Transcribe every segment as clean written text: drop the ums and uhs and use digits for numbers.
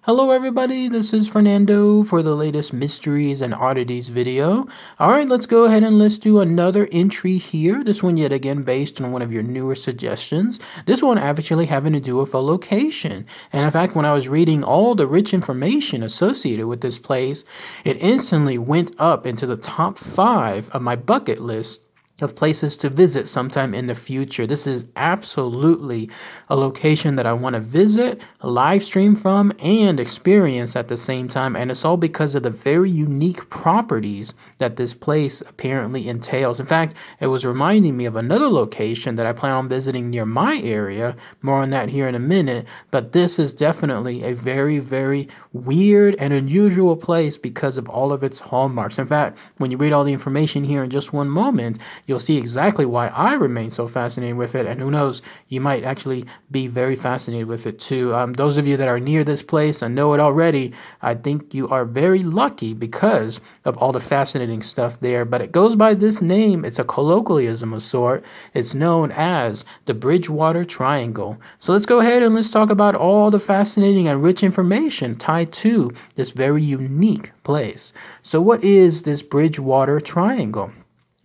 Hello everybody, this is Fernando for the latest Mysteries and Oddities video. Alright, let's go ahead and let's do another entry here. This one yet again based on one of your newer suggestions. This one actually having to do with a location. And in fact, when I was reading all the rich information associated with this place, it instantly went up into the top 5 of my bucket list of places to visit sometime in the future. This is absolutely a location that I want to visit, live stream from, and experience at the same time. And it's all because of the very unique properties that this place apparently entails. In fact, it was reminding me of another location that I plan on visiting near my area. More on that here in a minute. But this is definitely a very, very weird and unusual place because of all of its hallmarks. In fact, when you read all the information here in just one moment, you'll see exactly why I remain so fascinated with it, and who knows, you might actually be very fascinated with it too. Those of you that are near this place and know it already, I think you are very lucky because of all the fascinating stuff there. But it goes by this name. It's a colloquialism of sort. It's known as the Bridgewater Triangle. So let's go ahead and let's talk about all the fascinating and rich information tied to this very unique place. So what is this Bridgewater Triangle?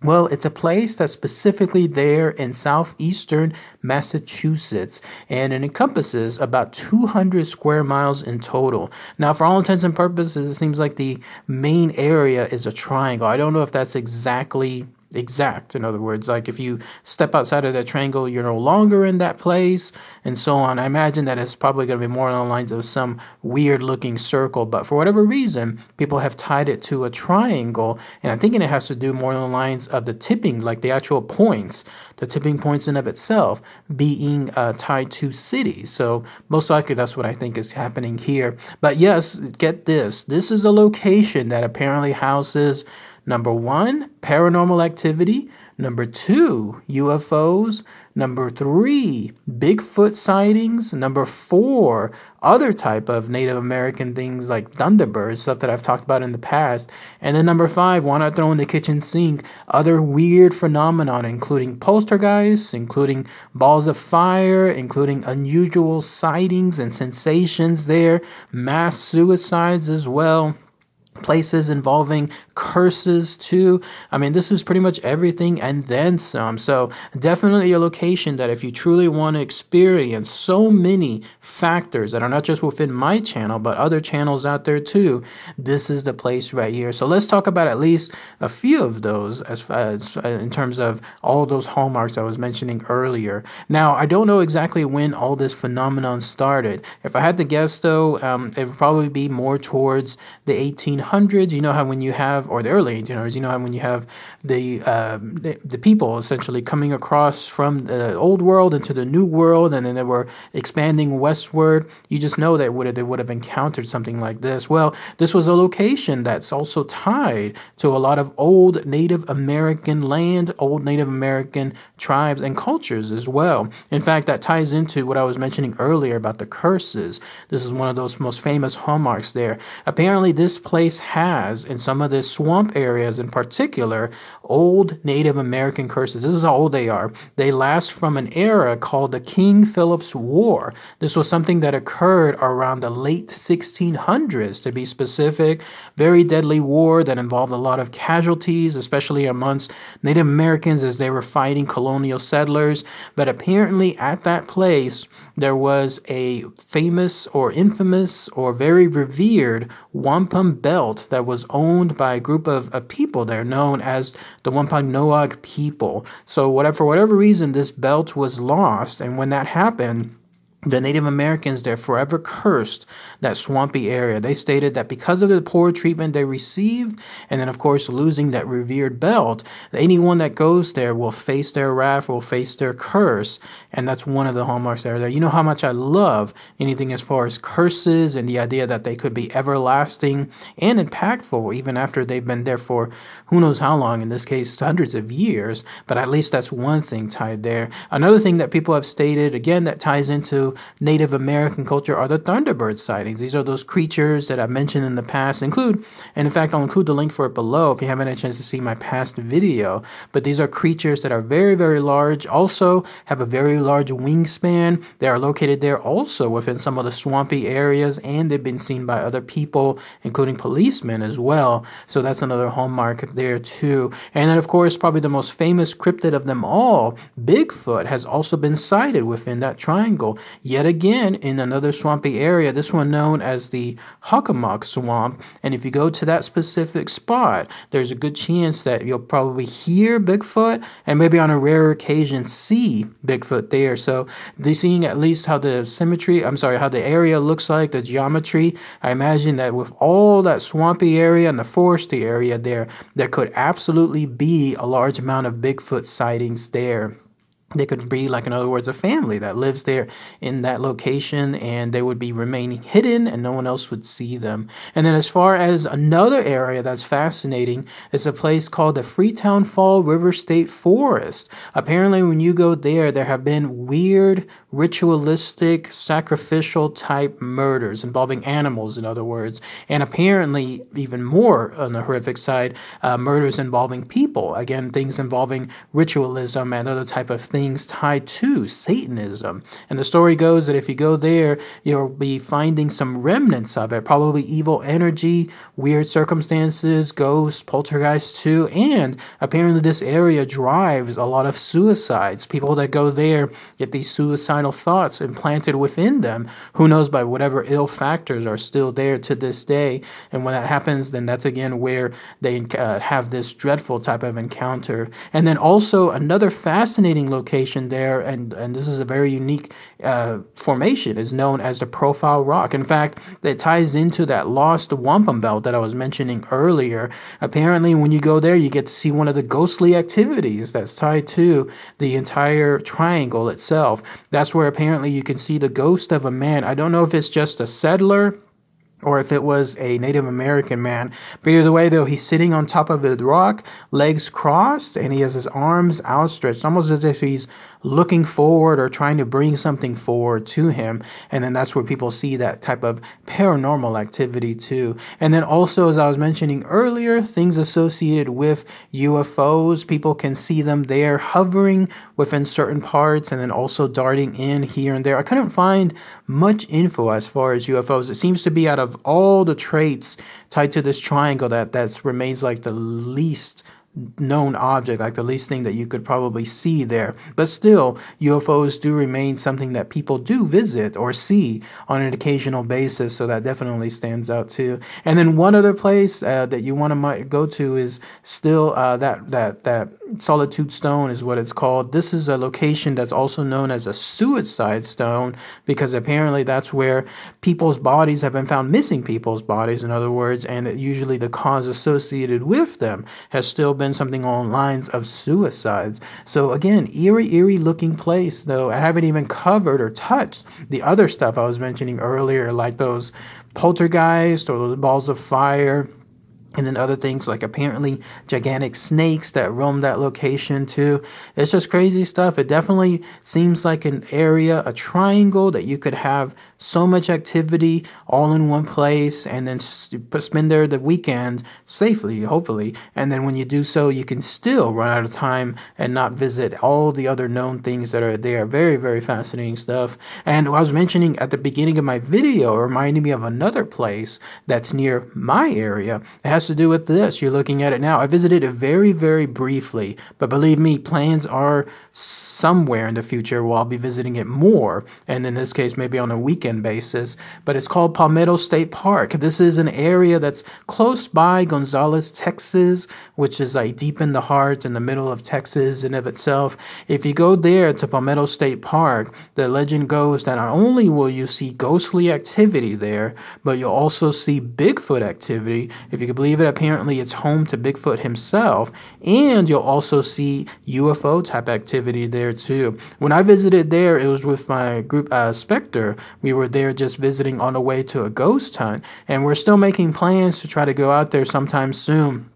Well, it's a place that's specifically there in southeastern Massachusetts, and it encompasses about 200 square miles in total. Now, for all intents and purposes, it seems like the main area is a triangle. I don't know if that's exact. In other words, like if you step outside of that triangle, you're no longer in that place, and so on. I imagine that it's probably going to be more along the lines of some weird looking circle, but for whatever reason, people have tied it to a triangle, and I'm thinking it has to do more along the lines of the tipping, like the actual points, the tipping points in of itself being tied to cities. So most likely that's what I think is happening here. But yes, get this. This is a location that apparently houses number 1, paranormal activity. Number 2, UFOs. Number 3, Bigfoot sightings. Number 4, other type of Native American things like Thunderbird, stuff that I've talked about in the past. And then number 5, why not throw in the kitchen sink, other weird phenomenon, including poltergeists, including balls of fire, including unusual sightings and sensations there, mass suicides as well, places involving curses too. I mean, this is pretty much everything and then some. So definitely a location that if you truly want to experience so many factors that are not just within my channel, but other channels out there too, this is the place right here. So let's talk about at least a few of those as in terms of all those hallmarks I was mentioning earlier. Now, I don't know exactly when all this phenomenon started. If I had to guess though, it would probably be more towards the 1800s. You know how when you have, or the early 1800s, you know how when you have the people essentially coming across from the old world into the new world, and then they were expanding westward, you just know that they would have encountered something like this. Well, this was a location that's also tied to a lot of old Native American land, old Native American tribes and cultures as well. In fact, that ties into what I was mentioning earlier about the curses. This is one of those most famous hallmarks there. Apparently, this place has, in some of the swamp areas in particular, old Native American curses. This is how old they are. They last from an era called the King Philip's War. This was something that occurred around the late 1600s, to be specific. Very deadly war that involved a lot of casualties, especially amongst Native Americans as they were fighting colonial settlers. But apparently at that place, there was a famous or infamous or very revered wampum belt that was owned by a group of people there known as the Wampanoag people. So for whatever reason, this belt was lost. And when that happened, the Native Americans there forever cursed that swampy area. They stated that because of the poor treatment they received, and then of course losing that revered belt, anyone that goes there will face their wrath, will face their curse. And that's one of the hallmarks there. You know how much I love anything as far as curses and the idea that they could be everlasting and impactful even after they've been there for who knows how long, in this case hundreds of years. But at least that's one thing tied there. Another thing that people have stated, again, that ties into Native American culture are the Thunderbird sightings. These are those creatures that I've mentioned in the past, and in fact, I'll include the link for it below if you haven't had a chance to see my past video. But these are creatures that are very, very large, also have a very large wingspan. They are located there also within some of the swampy areas, and they've been seen by other people, including policemen as well. So that's another hallmark there too. And then, of course, probably the most famous cryptid of them all, Bigfoot, has also been sighted within that triangle. Yet again, in another swampy area, this one known as the Hockomock Swamp. And if you go to that specific spot, there's a good chance that you'll probably hear Bigfoot and maybe on a rare occasion see Bigfoot there. So seeing at least how the how the area looks like, the geometry, I imagine that with all that swampy area and the foresty area there could absolutely be a large amount of Bigfoot sightings there. They could be, like, in other words, a family that lives there in that location, and they would be remaining hidden and no one else would see them. And then as far as another area that's fascinating, it's a place called the Freetown-Fall River State Forest. Apparently when you go there have been weird ritualistic sacrificial type murders involving animals, in other words, and apparently even more on the horrific side, murders involving people, again, things involving ritualism and other type of things tied to Satanism. And the story goes that if you go there, you'll be finding some remnants of it, probably evil energy, weird circumstances, ghosts, poltergeists too, and apparently this area drives a lot of suicides. People that go there get these suicidal thoughts implanted within them, who knows, by whatever ill factors are still there to this day. And when that happens, then that's again where they have this dreadful type of encounter. And then also another fascinating location there, and this is a very unique formation, is known as the Profile Rock. In fact, it ties into that lost wampum belt that I was mentioning earlier. Apparently when you go there, you get to see one of the ghostly activities that's tied to the entire triangle itself. That's where apparently you can see the ghost of a man. I don't know if it's just a settler or if it was a Native American man. But either way, though, he's sitting on top of the rock, legs crossed, and he has his arms outstretched, almost as if he's looking forward or trying to bring something forward to him. And then that's where people see that type of paranormal activity too. And then also, as I was mentioning earlier, things associated with UFOs, people can see them there hovering within certain parts and then also darting in here and there. I couldn't find much info as far as UFOs. It seems to be, out of all the traits tied to this triangle, that remains like the least known object, like the least thing that you could probably see there. But still, UFOs do remain something that people do visit or see on an occasional basis, so that definitely stands out too. And then one other place that you want to go to is still that Solitude Stone is what it's called. This is a location that's also known as a suicide stone, because apparently that's where people's bodies have been found, missing people's bodies, in other words, and usually the cause associated with them has still been something along lines of suicides. So again, eerie looking place, though. I haven't even covered or touched the other stuff I was mentioning earlier, like those poltergeists or those balls of fire. And then other things like apparently gigantic snakes that roam that location too. It's just crazy stuff. It definitely seems like an area, a triangle, that you could have so much activity all in one place and then spend there the weekend safely, hopefully. And then when you do so, you can still run out of time and not visit all the other known things that are there. Very, very fascinating stuff. And I was mentioning at the beginning of my video, reminding me of another place that's near my area. It has to do with this. You're looking at it now. I visited it very, very briefly, but believe me, plans are somewhere in the future where I'll be visiting it more, and in this case maybe on a weekend basis. But it's called Palmetto State Park. This is an area that's close by Gonzales, Texas, which is like deep in the heart, in the middle of Texas in of itself. If you go there to Palmetto State Park, the legend goes that not only will you see ghostly activity there, but you'll also see Bigfoot activity. If you can believe it, apparently it's home to Bigfoot himself, and you'll also see UFO type activity there too. When I visited there, it was with my group Spectre. We were there just visiting on the way to a ghost hunt, and we're still making plans to try to go out there sometime soon.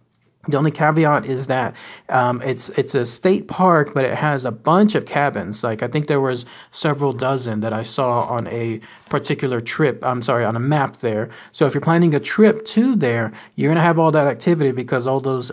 The only caveat is that it's a state park, but it has a bunch of cabins. Like I think there was several dozen that I saw on a particular trip. I'm sorry, on a map there. So if you're planning a trip to there, you're gonna have all that activity because all those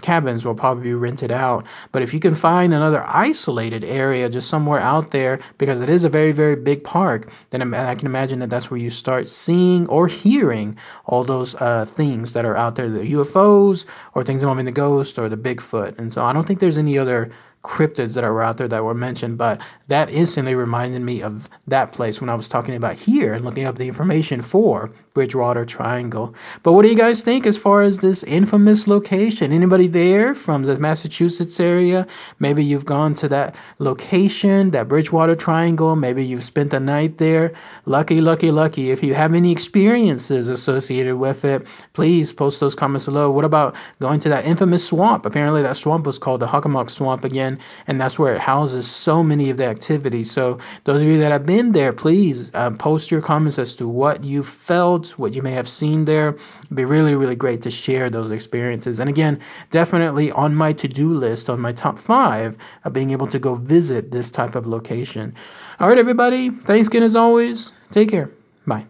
cabins will probably be rented out. But if you can find another isolated area just somewhere out there, because it is a very, very big park, then I can imagine that that's where you start seeing or hearing all those things that are out there, the UFOs or things involving the ghost or the Bigfoot. And so I don't think there's any other cryptids that are out there that were mentioned, but that instantly reminded me of that place when I was talking about here and looking up the information for Bridgewater Triangle. But what do you guys think as far as this infamous location? Anybody there from the Massachusetts area? Maybe you've gone to that location, that Bridgewater Triangle. Maybe you've spent the night there. Lucky, lucky, lucky. If you have any experiences associated with it, please post those comments below. What about going to that infamous swamp? Apparently that swamp was called the Hockomock Swamp again, and that's where it houses so many of the activities. So those of you that have been there, please post your comments as to what you felt, what you may have seen there. It'd be really, really great to share those experiences. And again, definitely on my to-do list, on my top 5 of being able to go visit this type of location. All right, everybody. Thanks again as always. Take care. Bye.